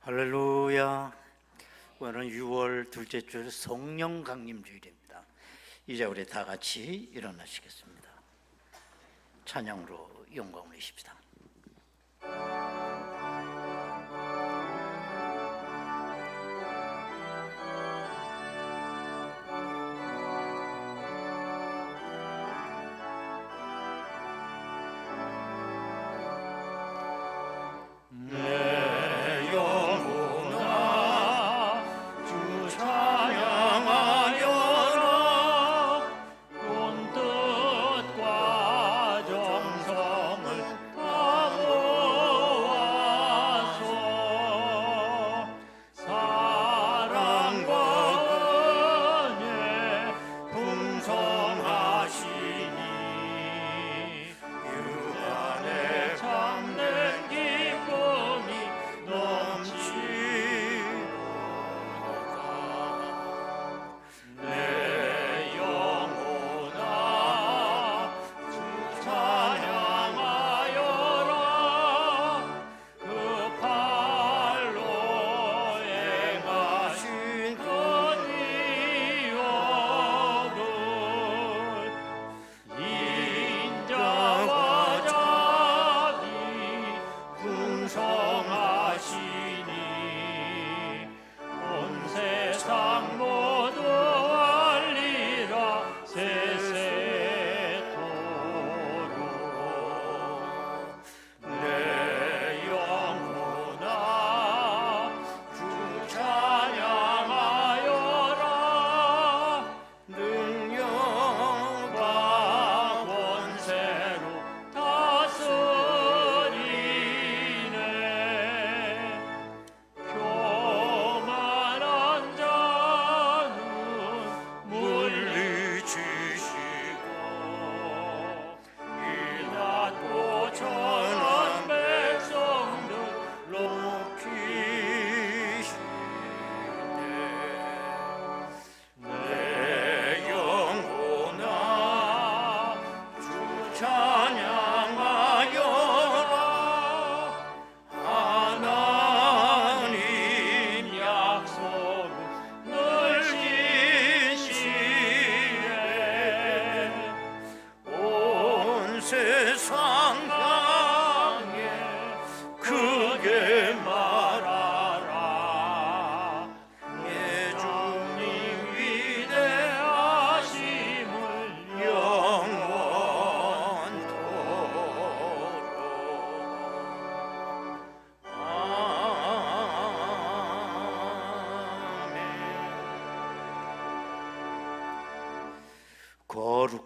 할렐루야. 오늘은 6월 둘째 주 성령 강림 주일입니다. 이제 우리 다 같이 일어나시겠습니다. 찬양으로 영광 올리십시다.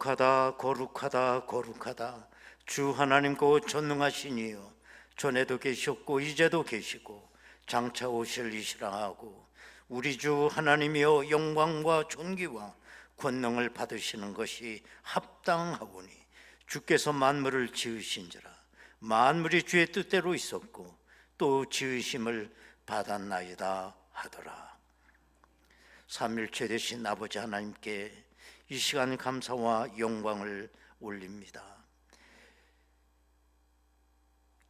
거룩하다 거룩하다 거룩하다 주 하나님 곧 전능하시니요 전에도 계셨고 이제도 계시고 장차 오실 이시라 하고 우리 주 하나님이여 영광과 존귀와 권능을 받으시는 것이 합당하오니 주께서 만물을 지으신지라 만물이 주의 뜻대로 있었고 또 지으심을 받았나이다 하더라. 삼일체 되신 아버지 하나님께 이 시간 감사와 영광을 올립니다.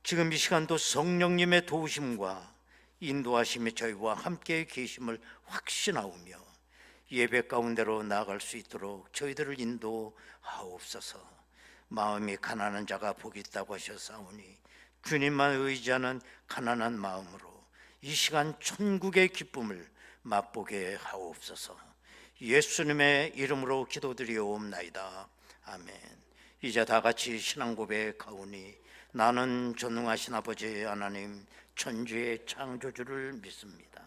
지금 이 시간도 성령님의 도우심과 인도하심이 저희와 함께 계심을 확신하오며 예배 가운데로 나아갈 수 있도록 저희들을 인도하옵소서. 마음이 가난한 자가 복이 있다고 하셨사오니 주님만 의지하는 가난한 마음으로 이 시간 천국의 기쁨을 맛보게 하옵소서. 예수님의 이름으로 기도드리옵나이다. 아멘. 이제 다 같이 신앙 고백하오니 나는 전능하신 아버지 하나님 천주의 창조주를 믿습니다.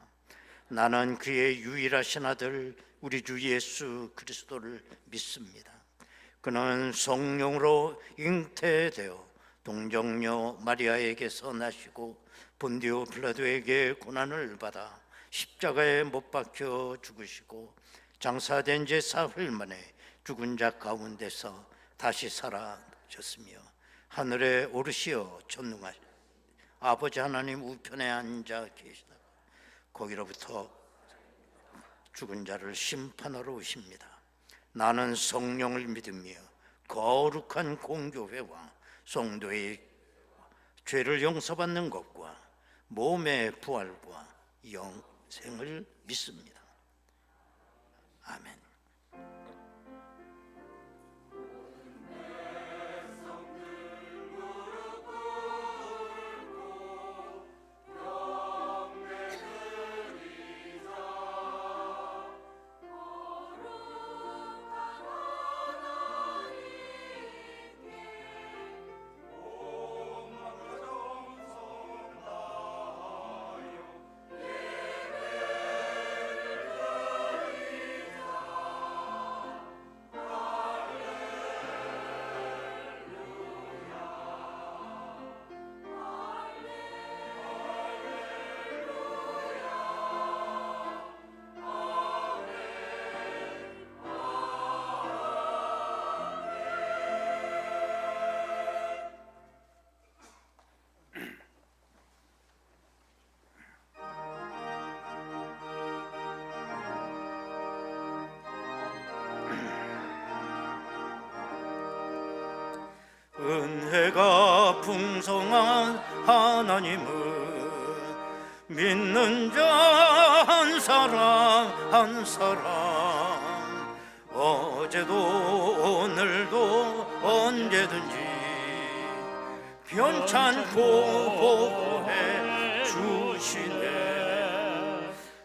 나는 그의 유일하신 아들 우리 주 예수 그리스도를 믿습니다. 그는 성령으로 잉태되어 동정녀 마리아에게서 나시고 본디오 빌라도에게 고난을 받아 십자가에 못 박혀 죽으시고 장사된 지 사흘 만에 죽은 자 가운데서 다시 살아졌으며 하늘에 오르시어 전능하신 아버지 하나님 우편에 앉아 계시다가 거기로부터 죽은 자를 심판하러 오십니다. 나는 성령을 믿으며 거룩한 공교회와 성도의 죄를 용서받는 것과 몸의 부활과 영생을 믿습니다. 아멘. 은혜가 풍성한 하나님을 믿는 자 한 사람 한 사람 어제도 오늘도 언제든지 변찮고 보호해 주시네.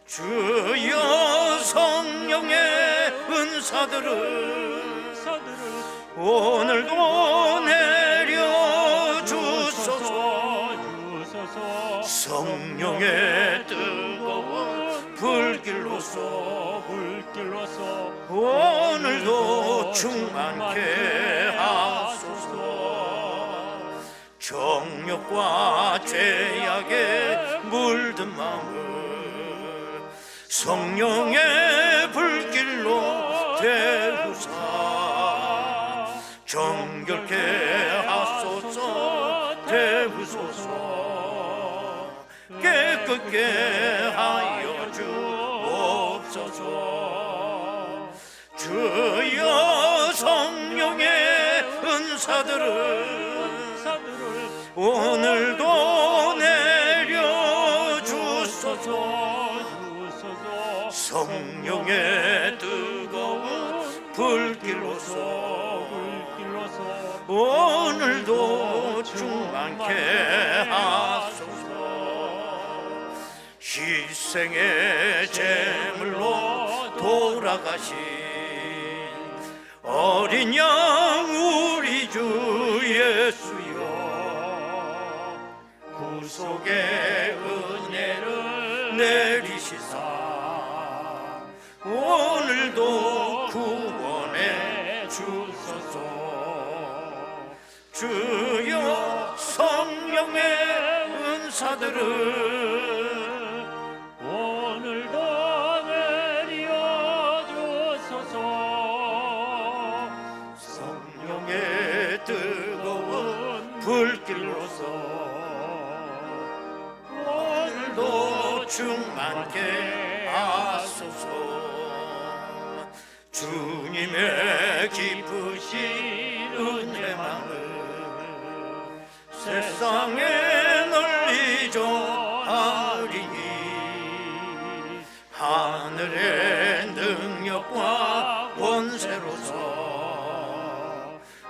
주여 성령의 은사들을 오늘도 내려주소서. 성령의 뜨거운 불길로서 오늘도 충만케 하소서. 정욕과 죄악에 물든 마음을 성령의 불길로 데우사 정결케 하소서. 데우소서. 깨끗게 하여 주옵소서. 주여 성령의 은사들을 오늘도 내려주소서. 성령의 뜨거운 불길로서 오늘도 충만케 하소서. 희생의 제물로 돌아가신 어린 양 우리 주 예수여, 구속의 은혜를 내리시사 오늘도 구원해 주소서. 주여 성령의 은사들을 오늘도 내려주소서. 성령의 뜨거운 불길로서 오늘도 충만케 하소서. 주님의 기쁘신 은혜만을 세상에 널리 전하리니 하늘의 능력과 권세로서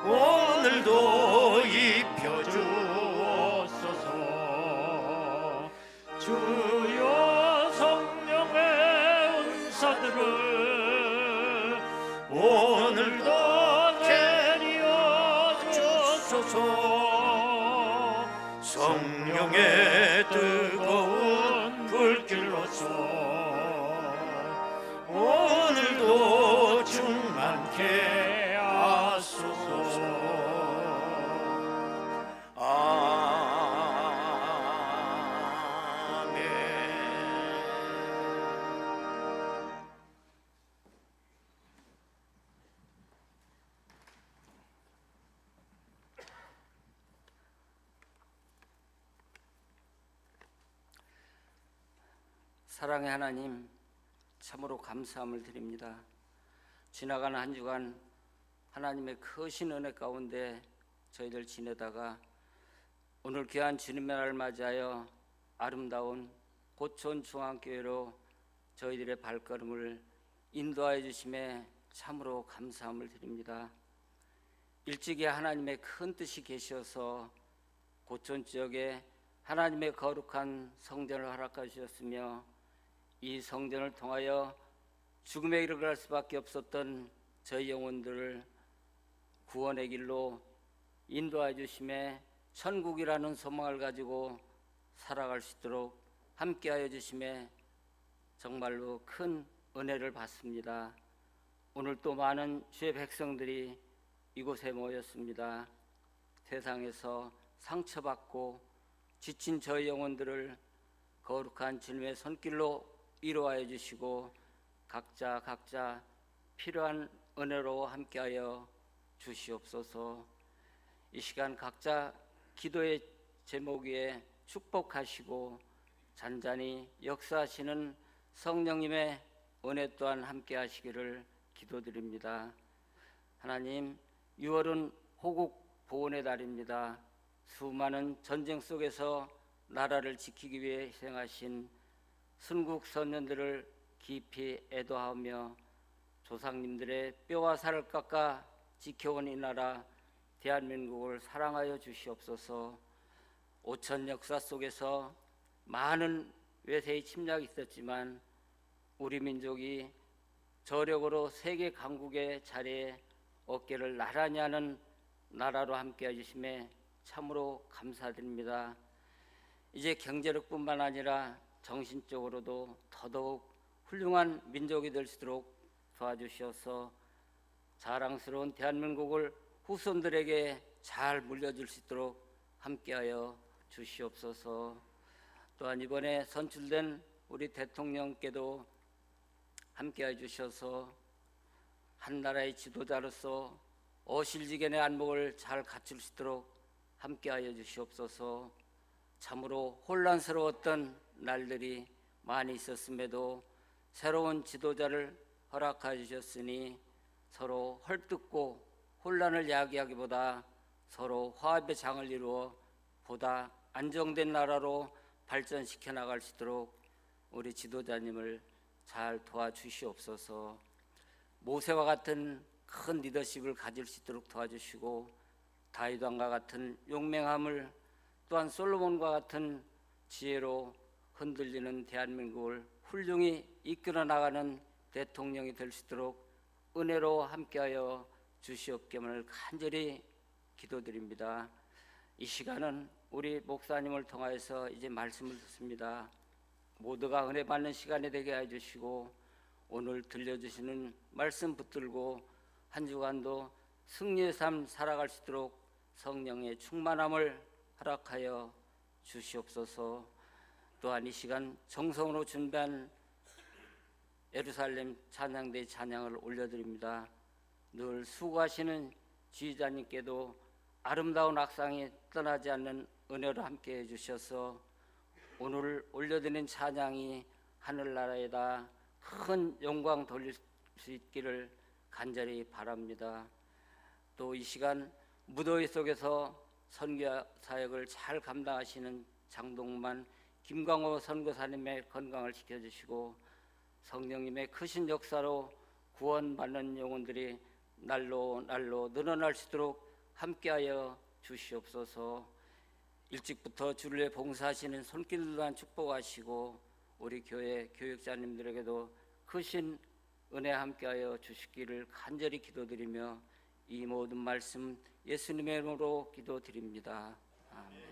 오늘도 입혀주옵소서. 주여 성령의 은사들을 오늘도 내려주소서. 성령의 뜨거운 불길로서 오늘도 충만케 하소서. 아멘. 사랑의 하나님, 참으로 감사함을 드립니다. 지나가는 한 주간 하나님의 크신 은혜 가운데 저희들 지내다가 오늘 귀한 주님의 날을 맞이하여 아름다운 고촌 중앙교회로 저희들의 발걸음을 인도하여 주심에 참으로 감사함을 드립니다. 일찍이 하나님의 큰 뜻이 계셔서 고촌 지역에 하나님의 거룩한 성전을 허락하여 주셨으며 이 성전을 통하여 죽음에 이르갈 수밖에 없었던 저희 영혼들을 구원의 길로 인도하여 주심에 천국이라는 소망을 가지고 살아갈 수 있도록 함께하여 주심에 정말로 큰 은혜를 받습니다. 오늘 또 많은 주의 백성들이 이곳에 모였습니다. 세상에서 상처받고 지친 저희 영혼들을 거룩한 주님의 손길로 위로하여 주시고 각자 필요한 은혜로 함께하여 주시옵소서. 이 시간 각자 기도의 제목 위에 축복하시고 잔잔히 역사하시는 성령님의 은혜 또한 함께하시기를 기도드립니다. 하나님, 6월은 호국 보훈의 달입니다. 수많은 전쟁 속에서 나라를 지키기 위해 희생하신 순국 선녀들을 깊이 애도하며 조상님들의 뼈와 살을 깎아 지켜온 이 나라 대한민국을 사랑하여 주시옵소서. 5천 역사 속에서 많은 외세의 침략이 있었지만 우리 민족이 저력으로 세계 강국의 자리에 어깨를 나란히 하는 나라로 함께해 주심에 참으로 감사드립니다. 이제 경제력뿐만 아니라 정신적으로도 더더욱 훌륭한 민족이 될 수 있도록 도와주시어서 자랑스러운 대한민국을 후손들에게 잘 물려줄 수 있도록 함께하여 주시옵소서. 또한 이번에 선출된 우리 대통령께도 함께해 주셔서 한 나라의 지도자로서 어실지견의 안목을 잘 갖출 수 있도록 함께하여 주시옵소서. 참으로 혼란스러웠던 날들이 많이 있었음에도 새로운 지도자를 허락하여 주셨으니 서로 헐뜯고 혼란을 야기하기보다 서로 화합의 장을 이루어 보다 안정된 나라로 발전시켜 나갈 수 있도록 우리 지도자님을 잘 도와주시옵소서. 모세와 같은 큰 리더십을 가질 수 있도록 도와주시고 다윗 왕과 같은 용맹함을 또한 솔로몬과 같은 지혜로 흔들리는 대한민국을 훌륭히 이끌어 나가는 대통령이 될 수 있도록 은혜로 함께하여 주시옵기를 간절히 기도드립니다. 이 시간은 우리 목사님을 통하여서 이제 말씀을 듣습니다. 모두가 은혜 받는 시간이 되게 해주시고 오늘 들려주시는 말씀 붙들고 한 주간도 승리의 삶 살아갈 수 있도록 성령의 충만함을 허락하여 주시옵소서. 또한 이 시간 정성으로 준비한 예루살렘 찬양대의 찬양을 올려드립니다. 늘 수고하시는 지휘자님께도 아름다운 악상이 떠나지 않는 은혜로 함께해 주셔서 오늘 올려드린 찬양이 하늘나라에다 큰 영광 돌릴 수 있기를 간절히 바랍니다. 또 이 시간 무더위 속에서 선교 사역을 잘 감당하시는 장동만 김광호 선교사님의 건강을 지켜주시고 성령님의 크신 역사로 구원받는 영혼들이 날로 늘어날 수 있도록 함께하여 주시옵소서. 일찍부터 주를 위해 봉사하시는 손길 또한 축복하시고 우리 교회 교육자님들에게도 크신 은혜 함께하여 주시기를 간절히 기도드리며 이 모든 말씀 예수님의 이름으로 기도드립니다. 아멘.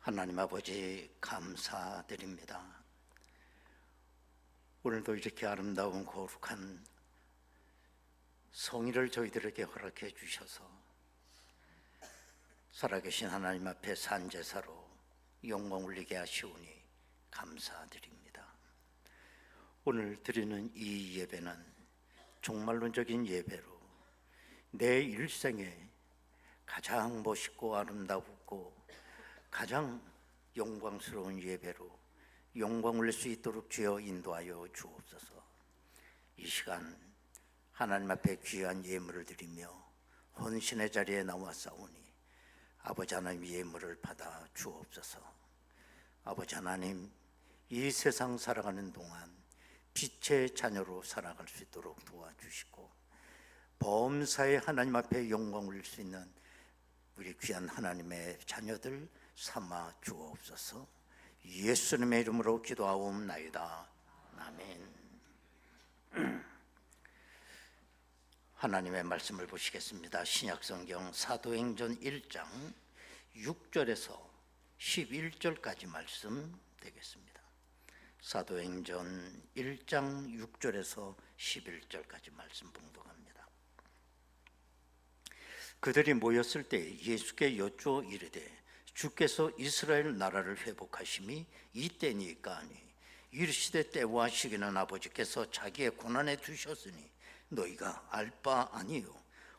하나님 아버지 감사드립니다. 오늘도 이렇게 아름다운 거룩한 성의를 저희들에게 허락해 주셔서 살아계신 하나님 앞에 산제사로 영광 올리게 하시오니 감사드립니다. 오늘 드리는 이 예배는 종말론적인 예배로 내 일생에 가장 멋있고 아름답고 가장 영광스러운 예배로 영광 올릴 수 있도록 주여 인도하여 주옵소서. 이 시간 하나님 앞에 귀한 예물을 드리며 헌신의 자리에 나와 싸우니 아버지 하나님 예물을 받아 주옵소서. 아버지 하나님, 이 세상 살아가는 동안 빛의 자녀로 살아갈 수 있도록 도와주시고 범사에 하나님 앞에 영광 올릴 수 있는 우리 귀한 하나님의 자녀들 삼아 주옵소서. 예수님의 이름으로 기도하옵나이다. 아멘. 하나님의 말씀을 보시겠습니다. 신약성경 사도행전 1장 6절에서 11절까지 말씀 되겠습니다. 사도행전 1장 6절에서 11절까지 말씀 봉독합니다. 그들이 모였을 때 예수께 여쭈어 이르되 주께서 이스라엘 나라를 회복하심이 이때니까 하니 이르시되 때와 시기는 아버지께서 자기의 고난에 두셨으니 너희가 알 바 아니요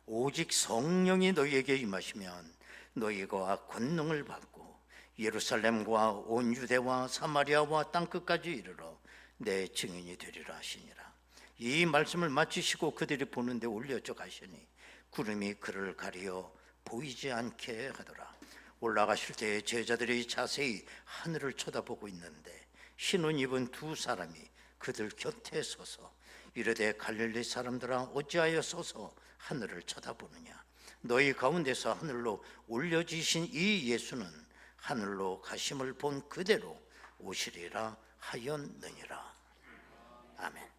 오직 성령이 너희에게 임하시면 너희가 권능을 받고 예루살렘과 온 유대와 사마리아와 땅끝까지 이르러 내 증인이 되리라 하시니라. 이 말씀을 마치시고 그들이 보는데 올려져 가시니 구름이 그를 가리어 보이지 않게 하더라. 올라가실 때 제자들이 자세히 하늘을 쳐다보고 있는데 흰옷 입은 두 사람이 그들 곁에 서서 이르되 갈릴리 사람들아 어찌하여 서서 하늘을 쳐다보느냐. 너희 가운데서 하늘로 올려지신 이 예수는 하늘로 가심을 본 그대로 오시리라 하였느니라. 아멘.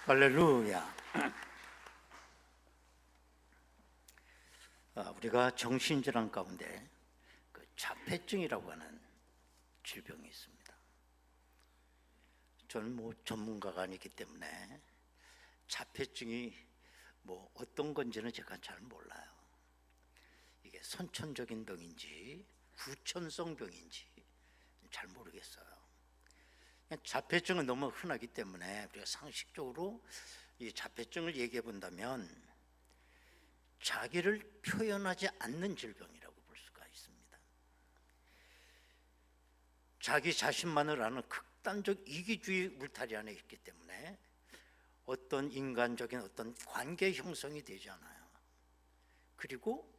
할렐루야. 우리가 정신질환 가운데 그 자폐증이라고 하는 질병이 있습니다. 저는 뭐 전문가가 아니기 때문에 자폐증이 뭐 어떤 건지는 제가 잘 몰라요. 이게 선천적인 병인지 후천성 병인지 잘 모르겠어요. 자폐증은 너무 흔하기 때문에 우리가 상식적으로 이 자폐증을 얘기해 본다면 자기를 표현하지 않는 질병이라고 볼 수가 있습니다. 자기 자신만을 아는 극단적 이기주의 울타리 안에 있기 때문에 어떤 인간적인 어떤 관계 형성이 되지 않아요. 그리고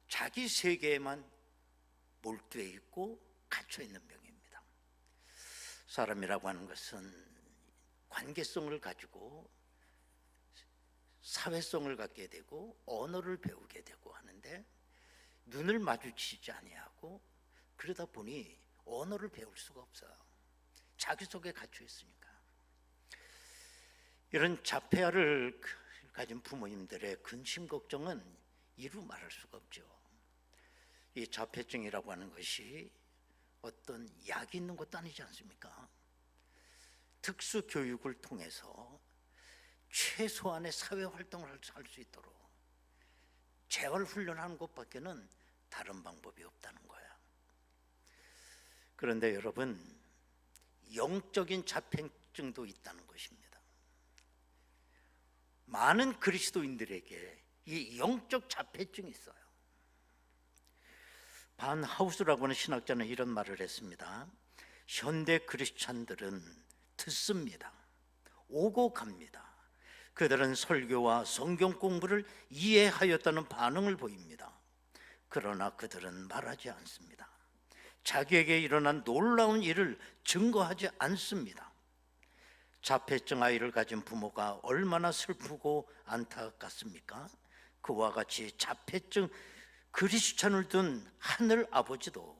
자기 세계에만 몰두해 있고 갇혀 있는 병입니다. 사람이라고 하는 것은 관계성을 가지고 사회성을 갖게 되고 언어를 배우게 되고 하는데 눈을 마주치지 아니하고 그러다 보니 언어를 배울 수가 없어요. 자기 속에 갇혀 있으니까. 이런 자폐아를 가진 부모님들의 근심 걱정은 이루 말할 수가 없죠. 이 자폐증이라고 하는 것이 어떤 약이 있는 것도 아니지 않습니까? 특수 교육을 통해서 최소한의 사회 활동을 할 수 있도록 재활 훈련하는 것밖에는 다른 방법이 없다는 거야. 그런데 여러분, 영적인 자폐증도 있다는 것입니다. 많은 그리스도인들에게 이 영적 자폐증이 있어요. 반 하우스라고 하는 신학자는 이런 말을 했습니다. 현대 크리스찬들은 듣습니다. 오고 갑니다. 그들은 설교와 성경 공부를 이해하였다는 반응을 보입니다. 그러나 그들은 말하지 않습니다. 자기에게 일어난 놀라운 일을 증거하지 않습니다. 자폐증 아이를 가진 부모가 얼마나 슬프고 안타깝습니까? 그와 같이 자폐증 그리스찬을 둔 하늘 아버지도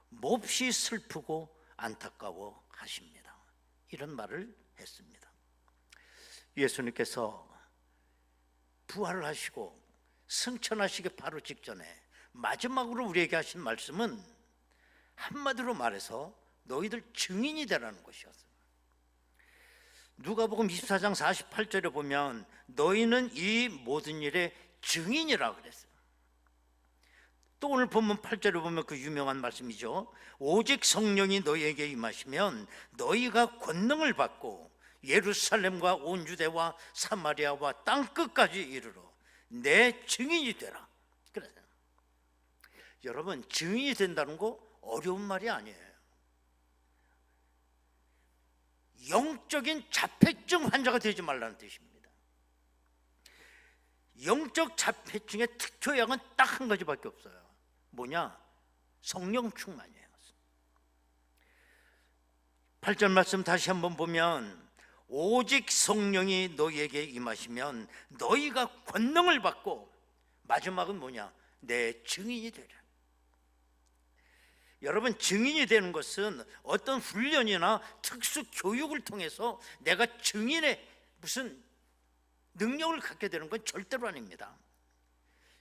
몹시 슬프고 안타까워 하십니다. 이런 말을 했습니다. 예수님께서 부활을 하시고 승천하시기 바로 직전에 마지막으로 우리에게 하신 말씀은 한마디로 말해서 너희들 증인이 되라는 것이었어요. 누가복음 24장 48절에 보면 너희는 이 모든 일의 증인이라고 그랬어요. 또 오늘 본문 8절에 보면 그 유명한 말씀이죠. 오직 성령이 너희에게 임하시면 너희가 권능을 받고 예루살렘과 온 유대와 사마리아와 땅끝까지 이르러 내 증인이 되라. 그래요. 여러분, 증인이 된다는 거 어려운 말이 아니에요. 영적인 자폐증 환자가 되지 말라는 뜻입니다. 영적 자폐증의 특효약은 딱 한 가지밖에 없어요. 뭐냐? 성령 충만이에요. 8절 말씀 다시 한번 보면 오직 성령이 너희에게 임하시면 너희가 권능을 받고, 마지막은 뭐냐? 내 증인이 되라. 여러분, 증인이 되는 것은 어떤 훈련이나 특수 교육을 통해서 내가 증인의 무슨 능력을 갖게 되는 건 절대로 아닙니다.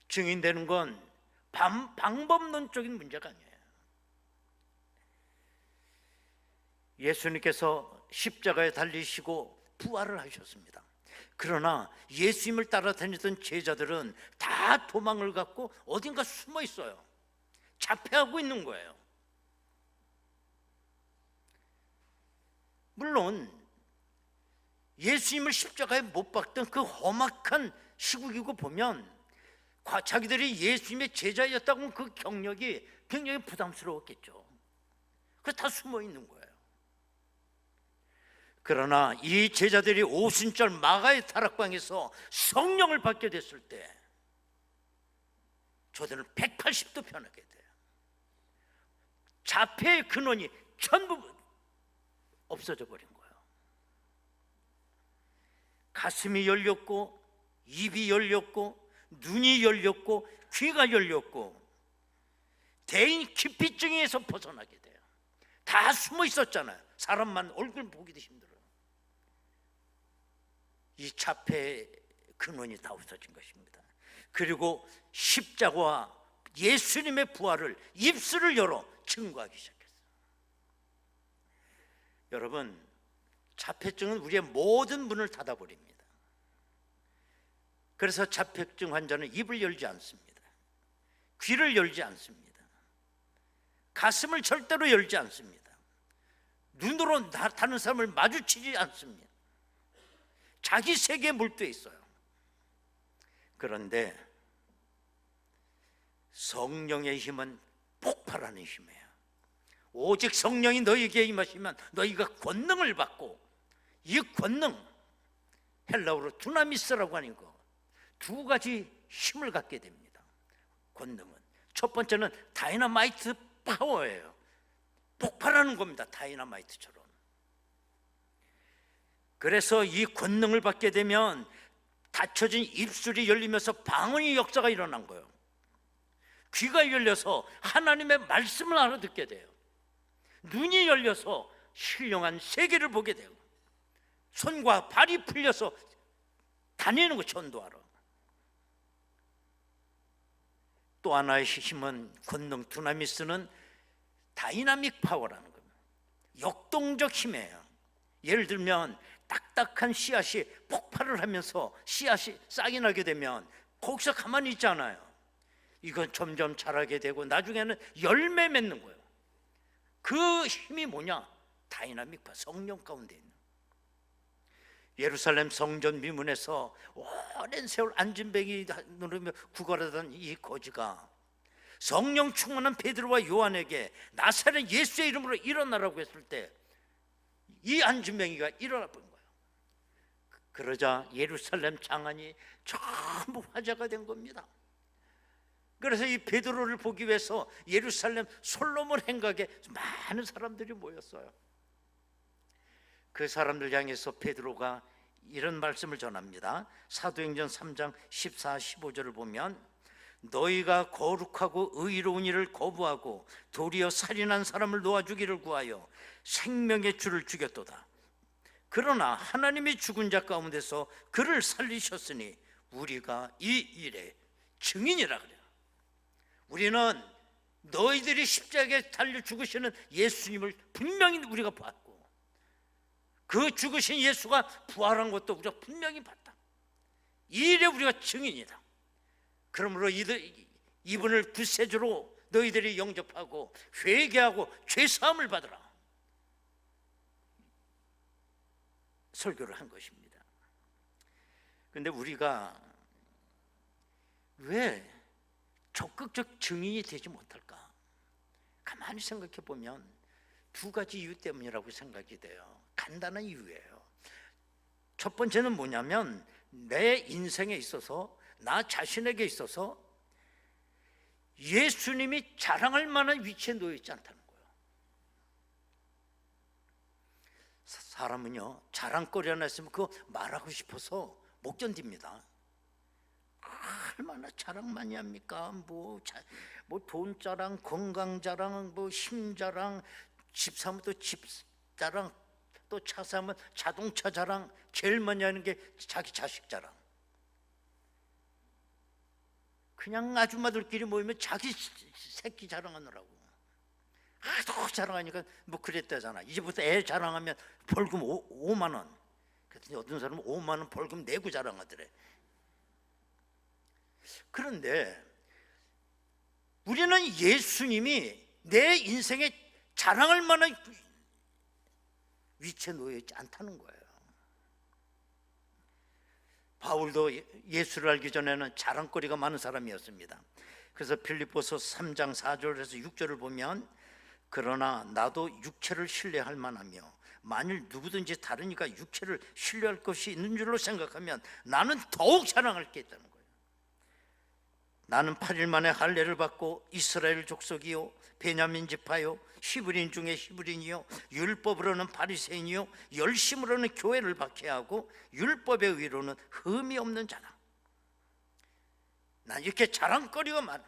증인되는 건 방법론적인 문제가 아니에요. 예수님께서 십자가에 달리시고 부활을 하셨습니다. 그러나 예수님을 따라다니던 제자들은 다 도망을 갖고 어딘가 숨어 있어요. 자폐하고 있는 거예요. 물론 예수님을 십자가에 못 박던 그 험악한 시국이고 보면 자기들이 예수님의 제자였다고 하면 그 경력이 굉장히 부담스러웠겠죠. 그래서 다 숨어 있는 거예요. 그러나 이 제자들이 오순절 마가의 다락방에서 성령을 받게 됐을 때 저들은 180도 변하게 돼요. 자폐의 근원이 전부 없어져 버린 거예요. 가슴이 열렸고, 입이 열렸고, 눈이 열렸고, 귀가 열렸고, 대인 기피증에서 벗어나게 돼요. 다 숨어 있었잖아요. 사람만 얼굴 보기도 힘들어요. 이 자폐의 근원이 다 없어진 것입니다. 그리고 십자가와 예수님의 부활을 입술을 열어 증거하기 시작했어요. 여러분, 자폐증은 우리의 모든 문을 닫아버립니다. 그래서 자폐증 환자는 입을 열지 않습니다. 귀를 열지 않습니다. 가슴을 절대로 열지 않습니다. 눈으로 다른 사람을 마주치지 않습니다. 자기 세계에 몰두해 있어요. 그런데 성령의 힘은 폭발하는 힘이에요. 오직 성령이 너희에게 임하시면 너희가 권능을 받고, 이 권능, 헬라어로 두나미스라고 하는 거, 두 가지 힘을 갖게 됩니다. 권능은 첫 번째는 다이너마이트 파워예요. 폭발하는 겁니다. 다이너마이트처럼. 그래서 이 권능을 받게 되면 닫혀진 입술이 열리면서 방언의 역사가 일어난 거예요. 귀가 열려서 하나님의 말씀을 알아듣게 돼요. 눈이 열려서 신령한 세계를 보게 되고, 손과 발이 풀려서 다니는 거 전도하러. 또 하나의 힘은 권능 두나미스는 다이나믹 파워라는 겁니다. 역동적 힘이에요. 예를 들면 딱딱한 씨앗이 폭발을 하면서 씨앗이 싹이 나게 되면 거기서 가만히 있지 않아요. 이건 점점 자라게 되고 나중에는 열매 맺는 거예요. 그 힘이 뭐냐? 다이나믹 파워, 성령 가운데 있는. 예루살렘 성전 미문에서 오랜 세월 안진뱅이 누르며 구걸하던 이 거지가 성령 충만한 베드로와 요한에게 나사렛 예수의 이름으로 일어나라고 했을 때 이 안진뱅이가 일어나 본 거예요. 그러자 예루살렘 장안이 전부 화제가 된 겁니다. 그래서 이 베드로를 보기 위해서 예루살렘 솔로몬 행각에 많은 사람들이 모였어요. 그 사람들 향해서 베드로가 이런 말씀을 전합니다. 사도행전 3장 14, 15절을 보면 너희가 거룩하고 의로운 일을 거부하고 도리어 살인한 사람을 놓아주기를 구하여 생명의 주를 죽였도다. 그러나 하나님이 죽은 자 가운데서 그를 살리셨으니 우리가 이 일의 증인이라 그래요. 우리는 너희들이 십자가에 달려 죽으시는 예수님을 분명히 우리가 봤고, 그 죽으신 예수가 부활한 것도 우리가 분명히 봤다. 이 일에 우리가 증인이다. 그러므로 이분을 구세주로 너희들이 영접하고 회개하고 죄사함을 받으라. 설교를 한 것입니다. 그런데 우리가 왜 적극적 증인이 되지 못할까? 가만히 생각해 보면 두 가지 이유 때문이라고 생각이 돼요. 간단한 이유예요. 첫 번째는 뭐냐면 내 인생에 있어서, 나 자신에게 있어서 예수님이 자랑할 만한 위치에 놓여 있지 않다는 거예요. 사람은요, 자랑거리 하나 있으면 그거 말하고 싶어서 못 견딥니다. 얼마나 자랑 많이 합니까? 뭐 돈 자랑, 건강 자랑, 뭐 힘 자랑, 집 사면 또 집 자랑, 또 차 사면 자동차 자랑, 제일 많이 하는 게 자기 자식 자랑. 그냥 아줌마들끼리 모이면 자기 새끼 자랑하느라고 하도 자랑하니까 뭐 그랬다잖아. 이제부터 애 자랑하면 벌금 5만 원. 그랬더니 어떤 사람은 5만 원 벌금 내고 자랑하더래. 그런데 우리는 예수님이 내 인생에 자랑할 만한 위치에 놓여 있지 않다는 거예요. 바울도 예수를 알기 전에는 자랑거리가 많은 사람이었습니다. 그래서 빌립보서 3장 4절에서 6절을 보면 그러나 나도 육체를 신뢰할 만하며 만일 누구든지 다른 이가 육체를 신뢰할 것이 있는 줄로 생각하면 나는 더욱 자랑할 게 있다는 거예요. 나는 8일 만에 할례를 받고 이스라엘 족속이요 베냐민 지파요 히브리인 중에 히브리인이요 율법으로는 바리새인이요 열심으로는 교회를 박해하고 율법의 의로는 흠이 없는 자다. 난 이렇게 자랑거리가 많아.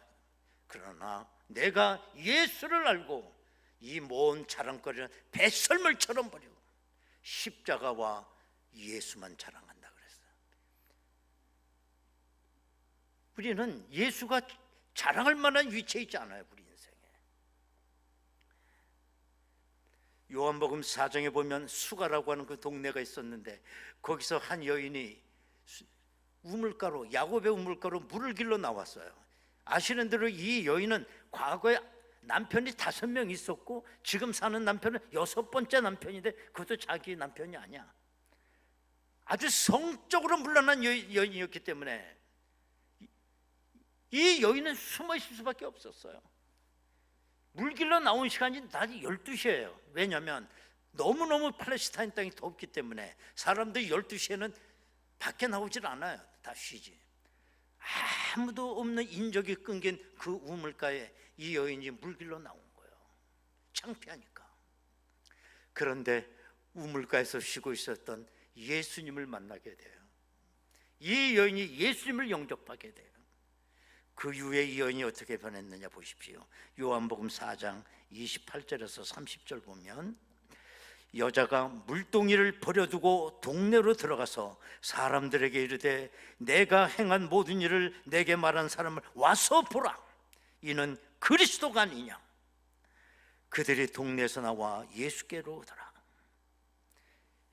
그러나 내가 예수를 알고 이 모든 자랑거리는 배설물처럼 버리고 십자가와 예수만 자랑한다 그랬어요. 우리는 예수가 자랑할 만한 위치에 있지 않아요, 우리 인생에. 요한복음 4장에 보면 수가라고 하는 그 동네가 있었는데 거기서 한 여인이 우물가로, 야곱의 우물가로 물을 길러 나왔어요. 아시는 대로 이 여인은 과거에 남편이 5명 있었고 지금 사는 남편은 6번째 남편인데 그것도 자기 남편이 아니야. 아주 성적으로 물러난 여인이었기 때문에 이 여인은 숨어 있을 수밖에 없었어요. 물 길러 나온 시간이 낮 12시예요. 왜냐하면 너무너무 팔레스타인 땅이 덥기 때문에 사람들이 12시에는 밖에 나오질 않아요. 다 쉬지. 아무도 없는 인적이 끊긴 그 우물가에 이 여인이 물 길러 나온 거예요. 창피하니까. 그런데 우물가에서 쉬고 있었던 예수님을 만나게 돼요. 이 여인이 예수님을 영접하게 돼요. 그 이후에 이 여인이 어떻게 변했느냐 보십시오. 요한복음 4장 28절에서 30절 보면 여자가 물동이를 버려두고 동네로 들어가서 사람들에게 이르되 내가 행한 모든 일을 내게 말한 사람을 와서 보라. 이는 그리스도가 아니냐. 그들이 동네에서 나와 예수께로 오더라.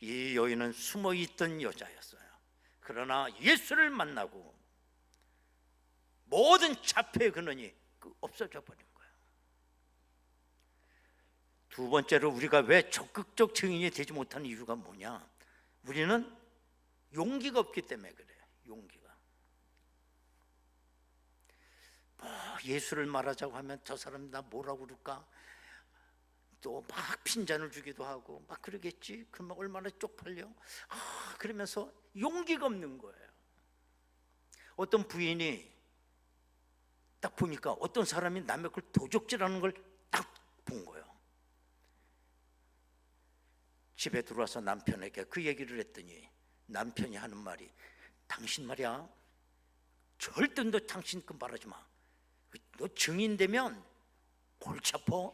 이 여인은 숨어있던 여자였어요. 그러나 예수를 만나고 모든 자폐의 근원이 없어져 버린 거예요. 두 번째로 우리가 왜 적극적 증인이 되지 못하는 이유가 뭐냐? 우리는 용기가 없기 때문에 그래요. 용기가. 예수를 말하자고 하면 저 사람 나 뭐라고 그럴까? 또 막 핀잔을 주기도 하고 막 그러겠지. 그러면 얼마나 쪽팔려. 그러면서 용기가 없는 거예요. 어떤 부인이 딱 보니까 어떤 사람이 남의 걸 도적질하는 걸 딱 본 거예요. 집에 들어와서 남편에게 그 얘기를 했더니 남편이 하는 말이 당신 말이야 절대 너 당신 그 말하지 마. 너 증인 되면 골치 아파.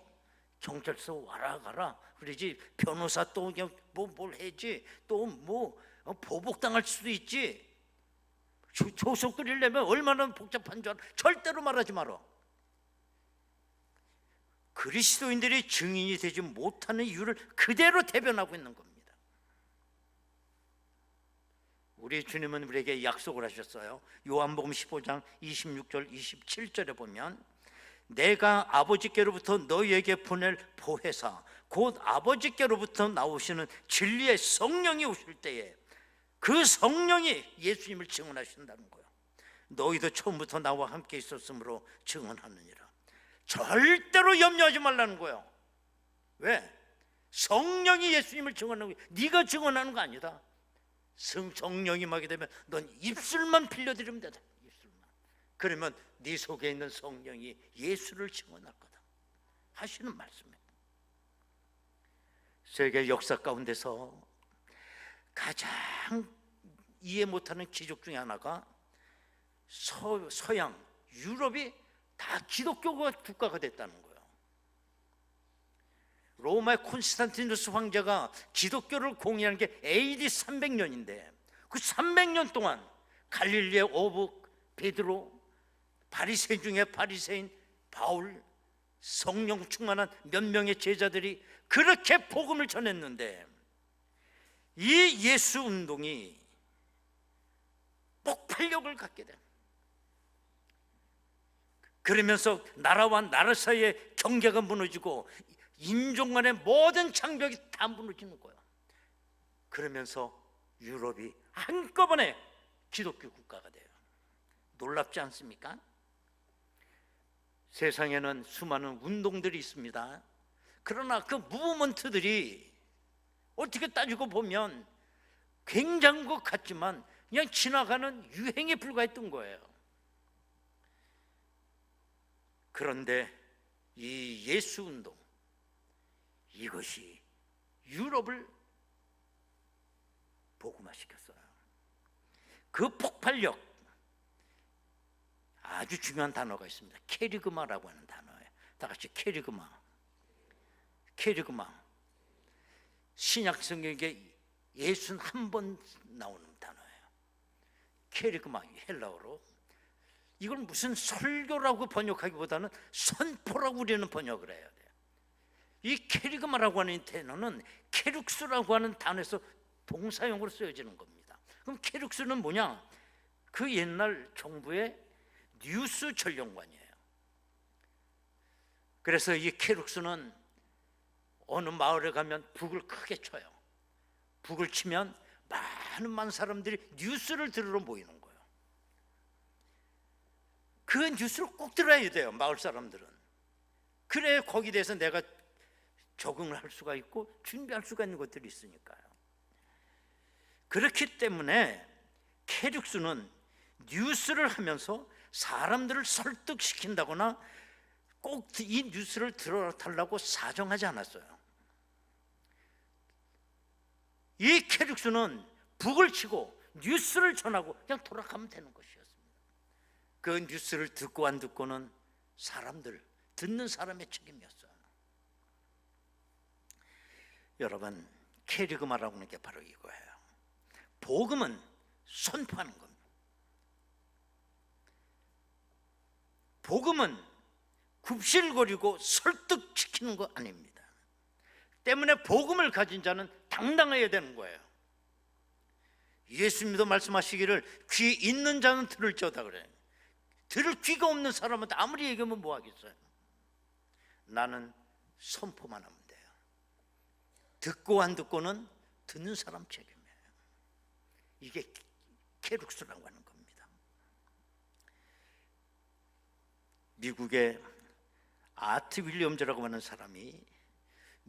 경찰서 와라 가라 그러지. 변호사 또 뭘 해지. 또 뭐 보복당할 수도 있지. 조속 드리려면 얼마나 복잡한 줄 알아. 절대로 말하지 마라. 그리스도인들이 증인이 되지 못하는 이유를 그대로 대변하고 있는 겁니다. 우리 주님은 우리에게 약속을 하셨어요. 요한복음 15장 26절 27절에 보면 내가 아버지께로부터 너희에게 보낼 보혜사 곧 아버지께로부터 나오시는 진리의 성령이 오실 때에 그 성령이 예수님을 증언하신다는 거예요. 너희도 처음부터 나와 함께 있었으므로 증언하느니라. 절대로 염려하지 말라는 거예요. 왜? 성령이 예수님을 증언하는 거예요. 네가 증언하는 거 아니다. 성령이 임하게 되면 넌 입술만 빌려드리면 된다. 입술만. 그러면 네 속에 있는 성령이 예수를 증언할 거다 하시는 말씀이에요. 세계 역사 가운데서 가장 이해 못하는 기적 중에 하나가 서양 유럽이 다 기독교가 국가가 됐다는 거예요. 로마의 콘스탄티누스 황제가 기독교를 공인한 게 AD 300년인데 그 300년 동안 갈릴리의 오브 베드로, 바리새인 중에 바리새인 바울, 성령 충만한 몇 명의 제자들이 그렇게 복음을 전했는데 이 예수 운동이 폭발력을 갖게 된, 그러면서 나라와 나라 사이의 경계가 무너지고 인종 간의 모든 장벽이 다 무너지는 거예요. 그러면서 유럽이 한꺼번에 기독교 국가가 돼요. 놀랍지 않습니까? 세상에는 수많은 운동들이 있습니다. 그러나 그 무브먼트들이 어떻게 따지고 보면 굉장한 것 같지만 그냥 지나가는 유행에 불과했던 거예요. 그런데 이 예수 운동, 이것이 유럽을 복음화시켰어요. 그 폭발력, 아주 중요한 단어가 있습니다. 케리그마라고 하는 단어예요. 다 같이 케리그마. 케리그마. 신약 성경에 61번 나오는 단어예요. 케리그마, 헬라어로 이걸 무슨 설교라고 번역하기보다는 선포라고 우리는 번역을 해야 돼요. 이 캐리그마라고 하는 단어는 케룩스라고 하는 단어에서 동사용으로 쓰여지는 겁니다. 그럼 케룩스는 뭐냐? 그 옛날 정부의 뉴스 전용관이에요. 그래서 이 케룩스는 어느 마을에 가면 북을 크게 쳐요. 북을 치면 많은 사람들이 뉴스를 들으러 모이는 거예요. 그 뉴스를 꼭 들어야 돼요, 마을 사람들은. 그래야 거기에 대해서 내가 적응을 할 수가 있고 준비할 수가 있는 것들이 있으니까요. 그렇기 때문에 케룩스는 뉴스를 하면서 사람들을 설득시킨다거나 꼭 이 뉴스를 들어달라고 사정하지 않았어요. 이 케룩스는 북을 치고 뉴스를 전하고 그냥 돌아가면 되는 것이었습니다. 그 뉴스를 듣고 안 듣고는 사람들, 듣는 사람의 책임이었어요. 여러분, 케리그마라고 하는 게 바로 이거예요. 복음은 선포하는 겁니다. 복음은 굽실거리고 설득시키는 거 아닙니다. 때문에 복음을 가진 자는 당당해야 되는 거예요. 예수님도 말씀하시기를 귀 있는 자는 들을지어다 그래요. 들을 귀가 없는 사람한테 아무리 얘기하면 뭐 하겠어요? 나는 선포만 하면 돼요. 듣고 안 듣고는 듣는 사람 책임이에요. 이게 케룩스라고 하는 겁니다. 미국의 아트 윌리엄즈라고 하는 사람이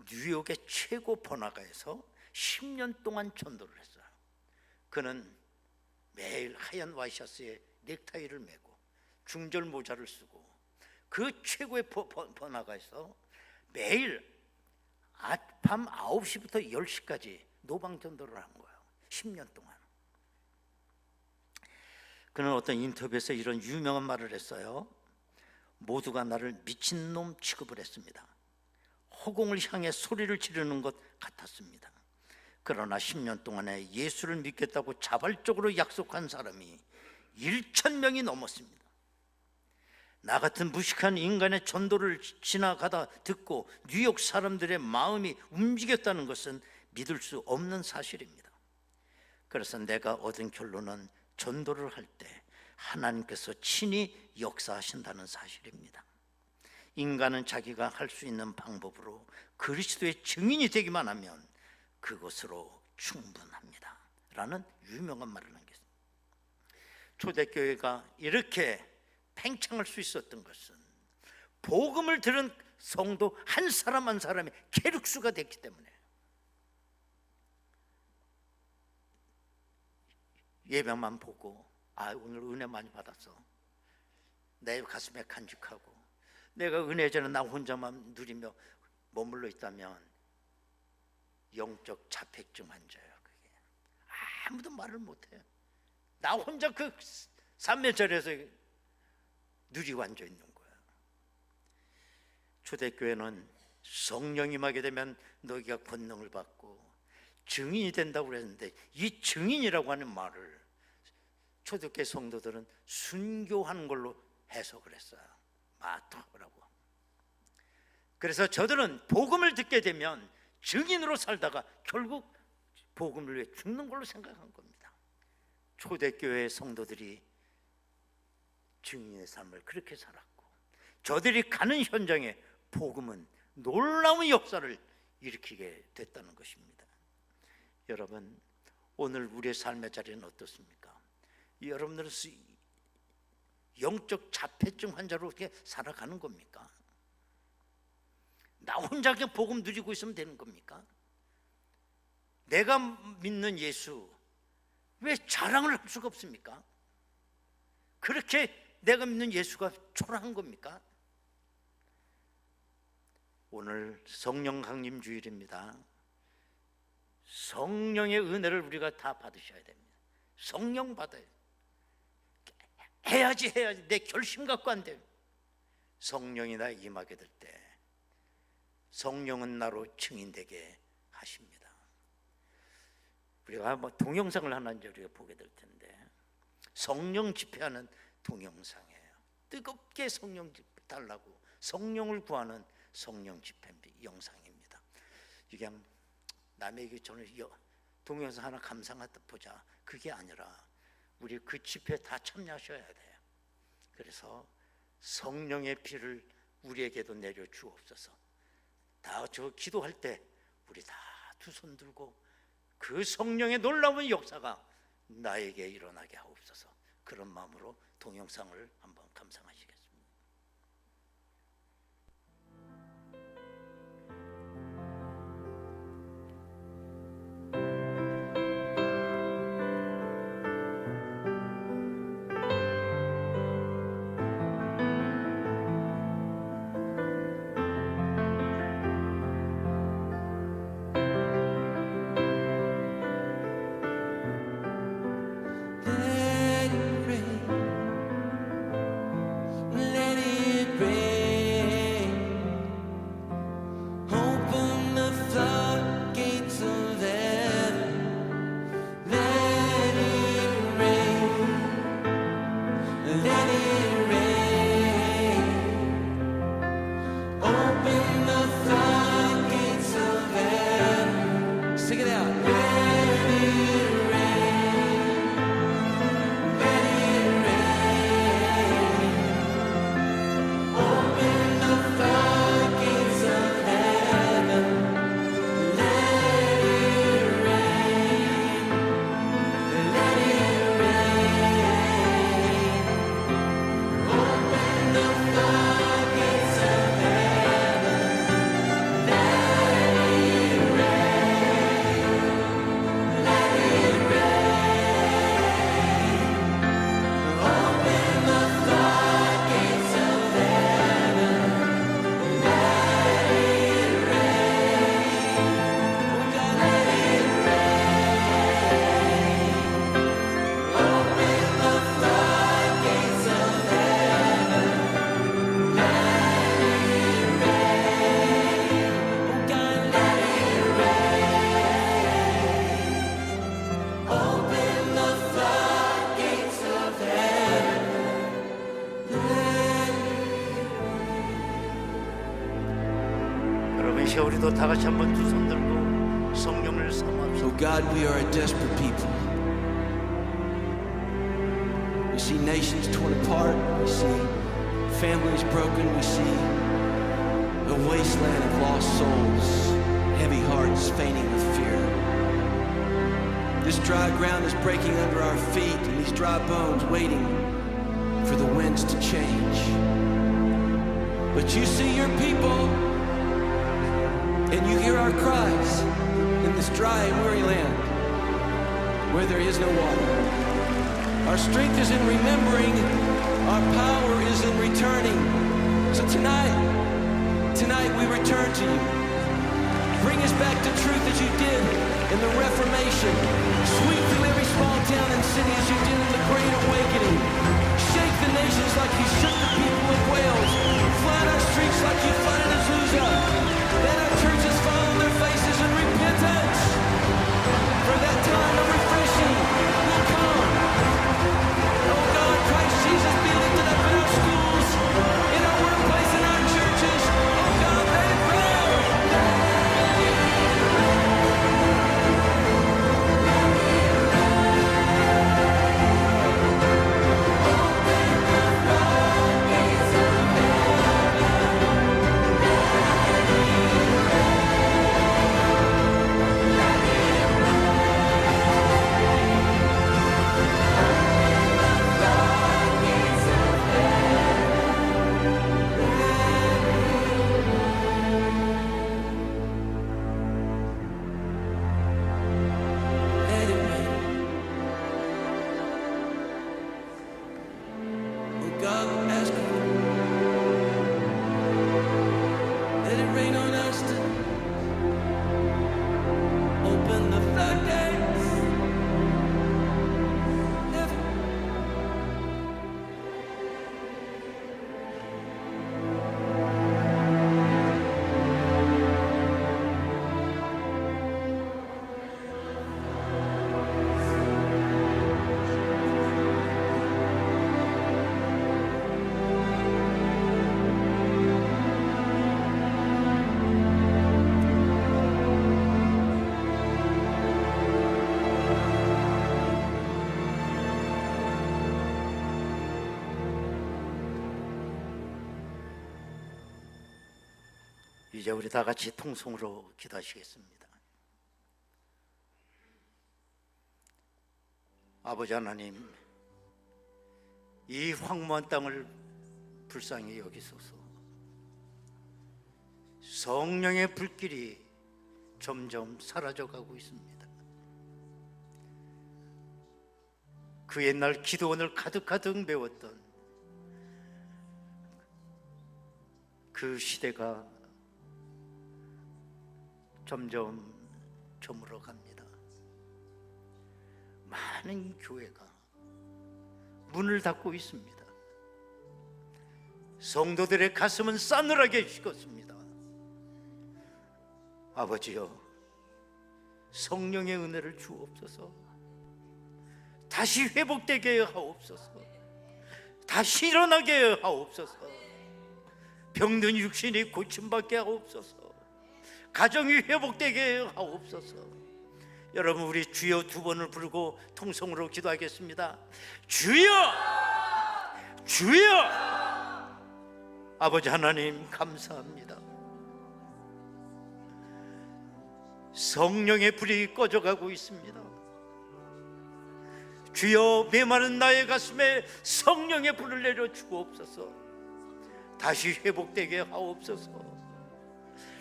뉴욕의 최고 번화가에서 10년 동안 전도를 했어요. 그는 매일 하얀 와이셔츠에 넥타이를 메고 중절 모자를 쓰고 그 최고의 번화가에서 매일 밤 9시부터 10시까지 노방 전도를 한 거예요. 10년 동안. 그는 어떤 인터뷰에서 이런 유명한 말을 했어요. 모두가 나를 미친놈 취급을 했습니다. 허공을 향해 소리를 지르는 것 같았습니다. 그러나 10년 동안에 예수를 믿겠다고 자발적으로 약속한 사람이 1,000명이 넘었습니다. 나 같은 무식한 인간의 전도를 지나가다 듣고 뉴욕 사람들의 마음이 움직였다는 것은 믿을 수 없는 사실입니다. 그래서 내가 얻은 결론은 전도를 할 때 하나님께서 친히 역사하신다는 사실입니다. 인간은 자기가 할 수 있는 방법으로 그리스도의 증인이 되기만 하면 그것으로 충분합니다 라는 유명한 말을 남겼습니다. 초대교회가 이렇게 팽창할 수 있었던 것은 복음을 들은 성도 한 사람 한 사람이 케룩스가 됐기 때문에. 예배만 보고 오늘 은혜 많이 받았어, 내 가슴에 간직하고 내가 은혜전에 나 혼자만 누리며 머물러 있다면 영적 자폐증 환자예요. 그게 아무도 말을 못해요. 나 혼자 그 삼매절에서 누리고 앉아 있는 거예요. 초대교회는 성령 임하게 되면 너희가 권능을 받고 증인이 된다고 그랬는데 이 증인이라고 하는 말을 초대교회 성도들은 순교하는 걸로 해석을 했어요. 마터라고. 그래서 저들은 복음을 듣게 되면 증인으로 살다가 결국 복음을 위해 죽는 걸로 생각한 겁니다. 초대교회 성도들이 증인의 삶을 그렇게 살았고 저들이 가는 현장에 복음은 놀라운 역사를 일으키게 됐다는 것입니다. 여러분, 오늘 우리의 삶의 자리는 어떻습니까? 여러분들은 영적 자폐증 환자로 어떻게 살아가는 겁니까? 나 혼자 그냥 복음 누리고 있으면 되는 겁니까? 내가 믿는 예수 왜 자랑을 할 수가 없습니까? 그렇게 내가 믿는 예수가 초라한 겁니까? 오늘 성령 강림 주일입니다. 성령의 은혜를 우리가 다 받으셔야 됩니다. 성령 받아요. 해야지 내 결심 갖고 안 돼요. 성령이 나에 임하게 될 때 성령은 나로 증인되게 하십니다. 우리가 동영상을 하나 이제 우리가 보게 될 텐데 성령 집회하는 동영상에 뜨겁게 성령 달라고 성령을 구하는 성령 집회 영상입니다. 이게 남에게 저는 동영상 하나 감상하다 보자, 그게 아니라 우리 그 집회에 다 참여하셔야 돼요. 그래서 성령의 피를 우리에게도 내려 주옵소서. 다 저 기도할 때 우리 다 두 손 들고 그 성령의 놀라운 역사가 나에게 일어나게 하옵소서. 그런 마음으로 동영상을 한번 감상하시겠습니다. 우리도 다 같이 한번 두 손 들고 성령을 삼합시다. Oh God, we are a desperate people. We see nations torn apart. We see families broken. We see a wasteland of lost souls, heavy hearts fainting with fear. This dry ground is breaking under our feet, and these dry bones waiting for the winds to change. But you see your people, and you hear our cries in this dry and weary land where there is no water. Our strength is in remembering, our power is in returning. So tonight we return to you. Bring us back to truth as you did in the Reformation. Sweep through every small town and city as you did in the Great Awakening. Shake the nations like you shook the people of Wales. Flood our streets like you flooded Azusa. Let our churches fall on their faces in repentance. For that time of refreshing will come. Oh God, Christ Jesus, be lifted up in our schools, in our workplace, in our churches. Oh God, let it rain. 이제 우리 다 같이 통성으로 기도하시겠습니다. 아버지 하나님, 이 황무한 땅을 불쌍히 여기소서. 성령의 불길이 점점 사라져가고 있습니다. 그 옛날 기도원을 가득가득 메웠던 그 시대가 점점 저물어갑니다. 많은 교회가 문을 닫고 있습니다. 성도들의 가슴은 싸늘하게 식었습니다. 아버지여, 성령의 은혜를 주옵소서. 다시 회복되게 하옵소서. 다시 일어나게 하옵소서. 병든 육신이 고침받게 하옵소서. 가정이 회복되게 하옵소서. 여러분, 우리 주여 두 번을 부르고 통성으로 기도하겠습니다. 주여! 주여! 아버지 하나님, 감사합니다. 성령의 불이 꺼져가고 있습니다. 주여, 메마른 나의 가슴에 성령의 불을 내려 주옵소서. 다시 회복되게 하옵소서.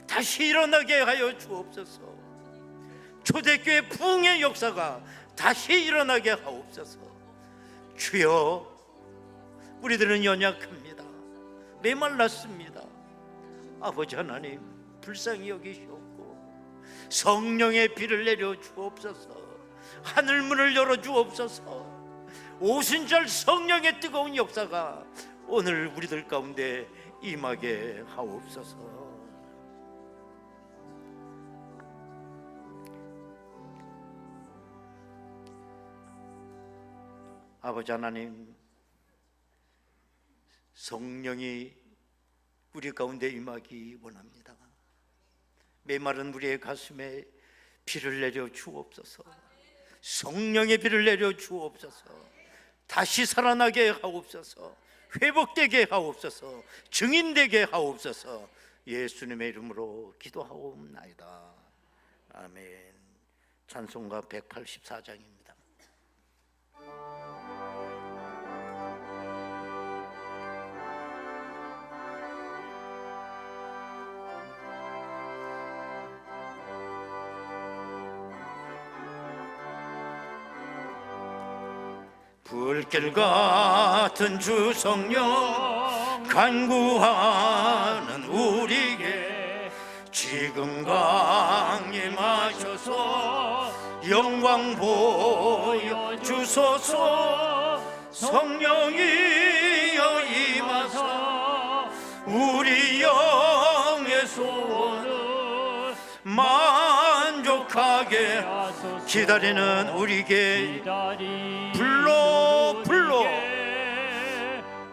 다시 일어나게 하여 주옵소서. 초대교회 부흥의 역사가 다시 일어나게 하옵소서. 주여, 우리들은 연약합니다. 메말랐습니다. 아버지 하나님, 불쌍히 여기시옵고 성령의 비를 내려 주옵소서. 하늘문을 열어 주옵소서. 오순절 성령의 뜨거운 역사가 오늘 우리들 가운데 임하게 하옵소서. 아버지 하나님, 성령이 우리 가운데 임하기 원합니다. 메마른 우리의 가슴에 비를 내려 주옵소서. 성령의 비를 내려 주옵소서. 다시 살아나게 하옵소서. 회복되게 하옵소서. 증인되게 하옵소서. 예수님의 이름으로 기도하옵나이다. 아멘. 찬송가 184장입니다. 불길 같은 주 성령 간구하는 우리에게 지금 강림하셔서 영광 보여주소서. 성령이여 임하사 우리 영의 소원을 만족하게 기다리는 우리에게 불러 불러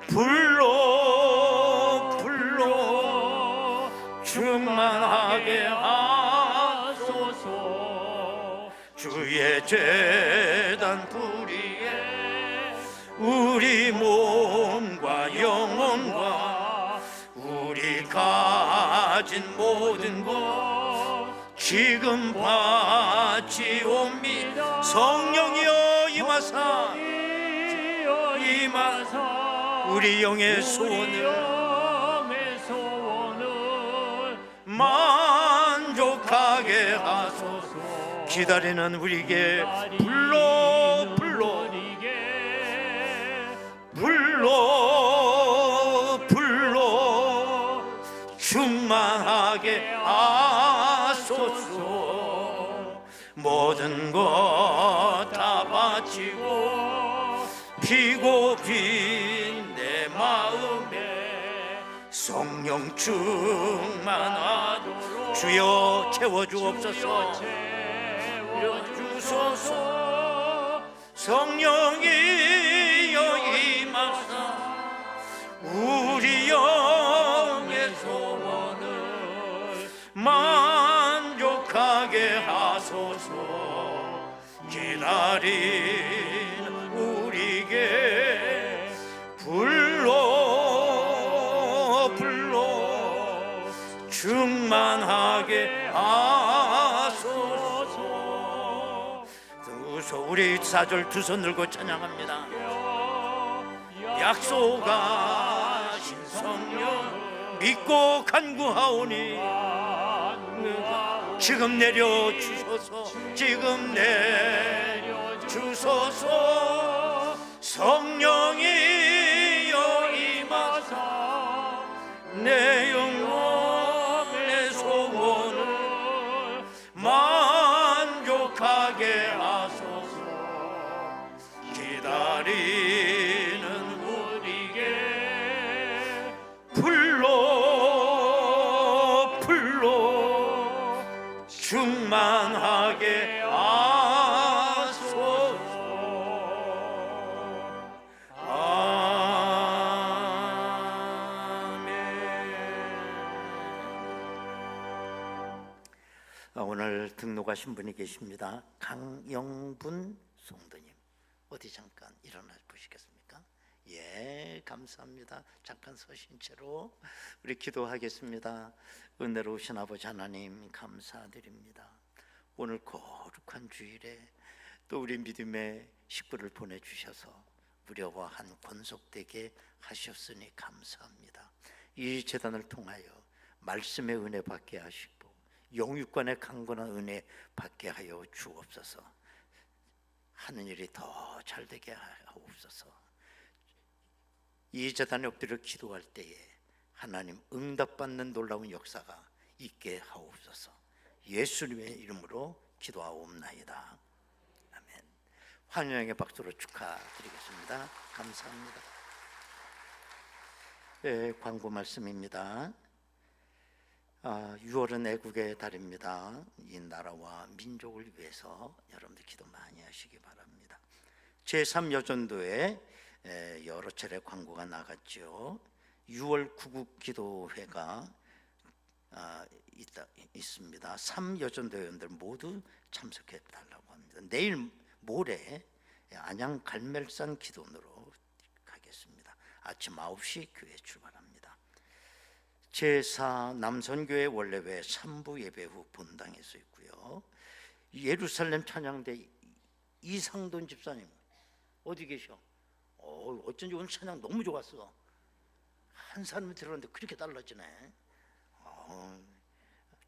불러 불러 충만하게 하소서. 주의 제단 뿌리에 우리 몸과 영혼과 우리 가진 모든 것 지금 바치옵니다. 성령이여 임하사 우리 영의 소원을 만족하게 하소서. 기다리는 우리에게 불러 불러 불러 불러 충만하게 하소서. 모든 것 다 바치고 피고 빈 내 마음에 성령 충만하도록 주여 채워주옵소서. 채워주소서. 성령이여 임하사 우리 영의 소원을 만족하게 하소서. 기다린 우리에게 불러 불러 충 충만하게 하소서. 우리 4절 두 손 들고 찬양합니다. 약속하신 성령 믿고 간구하오니 지금 내려주소서. 지금 내려주소서. 성령이여 임하사 내 영혼의 소원을 만족하게 하소서. 기다리는 우리에게 불러 충만하게 하소서. 오늘 등록하신 분이 계십니다. 강영분 성도님, 어디 잠깐 일어나 보시겠습니까? 예, 감사합니다. 잠깐 서신 채로 우리 기도하겠습니다. 은혜로우신 아버지 하나님 감사드립니다. 오늘 거룩한 주일에 또 우리 믿음의 식구를 보내주셔서 무료와 권속되게 하셨으니 감사합니다. 이 재단을 통하여 말씀의 은혜 받게 하시고 영육간의 강건한 은혜 받게 하여 주옵소서. 하는 일이 더 잘되게 하옵소서. 이 재단에 엎드려 기도할 때에 하나님 응답받는 놀라운 역사가 있게 하옵소서. 예수님의 이름으로 기도하옵나이다. 아멘. 환영의 박수로 축하드리겠습니다. 감사합니다. 네, 광고 말씀입니다. 6월은 애국의 달입니다. 이 나라와 민족을 위해서 여러분들 기도 많이 하시기 바랍니다. 제3여전도에 여러 차례 광고가 나갔죠. 6월 구국 기도회가 있습니다. 3여전도 회원들 모두 참석해 달라고 합니다. 내일 모레 안양 갈멜산 기도원으로 가겠습니다. 아침 9시 교회 출발합니다. 제4 남선교회 원래회 3부 예배 후 본당에서 있고요. 예루살렘 찬양대 이상돈 집사님 어디 계셔? 어쩐지 오늘 찬양 너무 좋았어. 한 사람이 들었는데 그렇게 달라지네.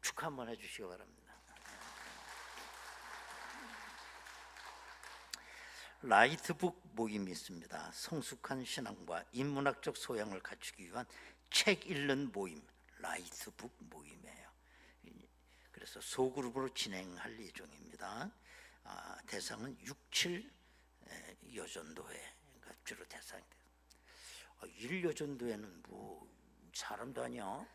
축하 한번 해주시기 바랍니다. 라이트북 모임이 있습니다. 성숙한 신앙과 인문학적 소양을 갖추기 위한 책 읽는 모임, 라이트북 모임이에요. 그래서 소그룹으로 진행할 예정입니다. 대상은 6, 7 여전도회가 주로 대상이 돼요. 1 여전도회는 뭐 사람도 아니야.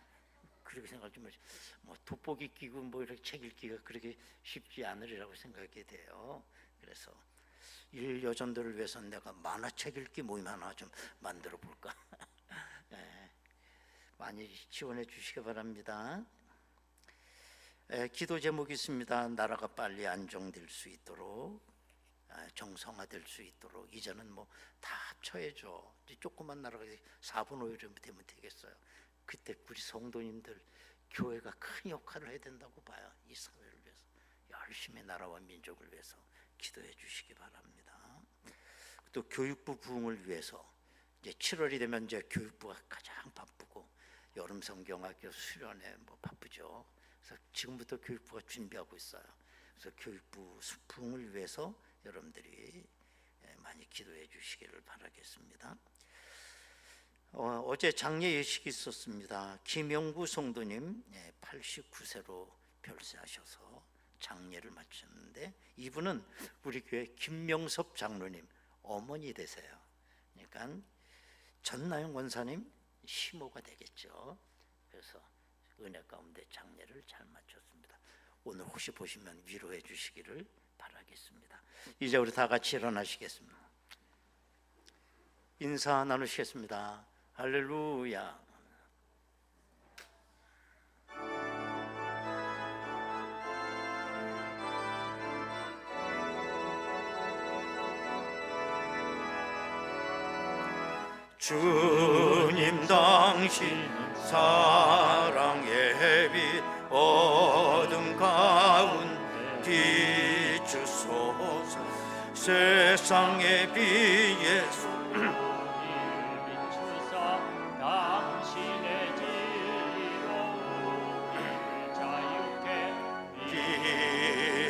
그렇게 생각하지 마시고 뭐 돋보기 끼고 뭐 이렇게 책 읽기가 그렇게 쉽지 않으리라고 생각이 돼요. 그래서 1 여전도를 위해서 내가 만화책 읽기 모임 하나 좀 만들어 볼까. 네. 많이 지원해 주시기 바랍니다. 기도 제목이 있습니다. 나라가 빨리 안정될 수 있도록, 정상화될 수 있도록. 이제는 뭐 다 합쳐야죠. 조그만 나라가 4분 5일이면 되면 되겠어요. 그때 우리 성도님들 교회가 큰 역할을 해야 된다고 봐요. 이 사회를 위해서 열심히 나라와 민족을 위해서 기도해 주시기 바랍니다. 또 교육부 부흥을 위해서 이제 7월이 되면 이제 교육부가 가장 바쁘고 여름 성경학교 수련회 뭐 바쁘죠. 그래서 지금부터 교육부가 준비하고 있어요. 그래서 교육부 부흥을 위해서 여러분들이 많이 기도해 주시기를 바라겠습니다. 어제 장례 예식이 있었습니다. 김영구 성도님 89세로 별세하셔서 장례를 마쳤는데 이분은 우리 교회 김명섭 장로님 어머니 되세요. 그러니까 전나영 권사님 시모가 되겠죠. 그래서 은혜 가운데 장례를 잘 마쳤습니다. 오늘 혹시 보시면 위로해 주시기를 바라겠습니다. 이제 우리 다 같이 일어나시겠습니다. 인사 나누시겠습니다. 할렐루야. 주님 당신 사랑의 빛 가운데 비추소서. 세상의 비에서 비추사 당신의 진리로 우리를 자유케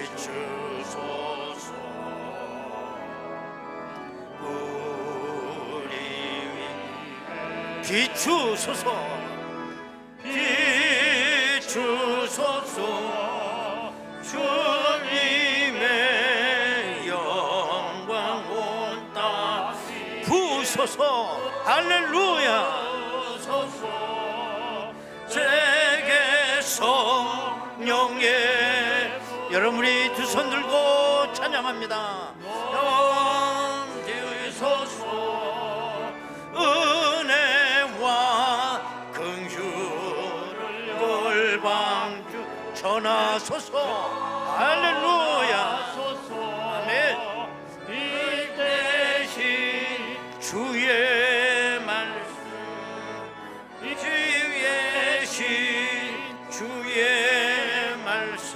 비추소서. 우리 비추소서. 비추소서. 주님의 영광 온 땅 부소서. 할렐루야. 세계 성령의 여러분 우리 두 손 들고 찬양합니다. 넘치소서. 은혜와 긍휼을 돌방주 전하소서. 할렐루야. 아멘. 이 대신 주의 말씀 주의 신 주의 말씀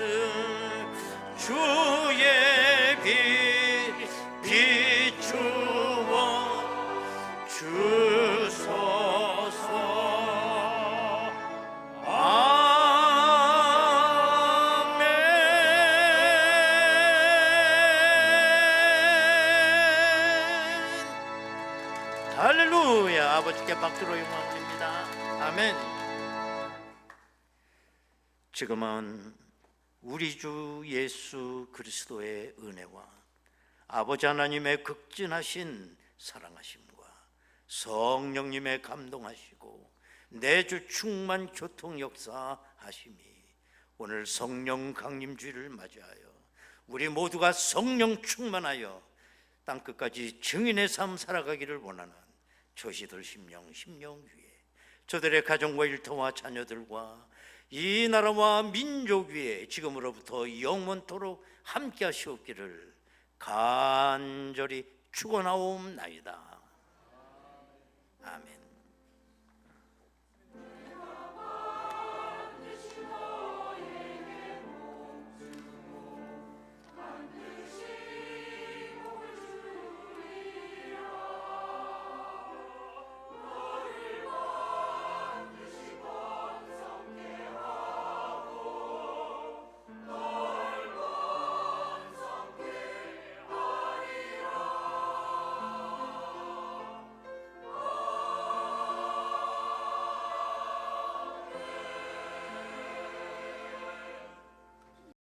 주의 빛 비추어 주소서. 아멘. 할렐루야. 아버지께 박수로 영광 드립니다. 아멘. 지금은 우리 주 예수 그리스도의 은혜와 아버지 하나님의 극진하신 사랑하심과 성령님의 감동하시고 내주 충만 교통 역사하심이 오늘 성령 강림주의를 맞이하여 우리 모두가 성령 충만하여 땅끝까지 증인의 삶 살아가기를 원하는 저시들 심령 위에 저들의 가정과 일터와 자녀들과 이 나라와 민족 위에 지금으로부터 영원토록 함께 하시옵기를 간절히 축원하옵나이다. 아멘.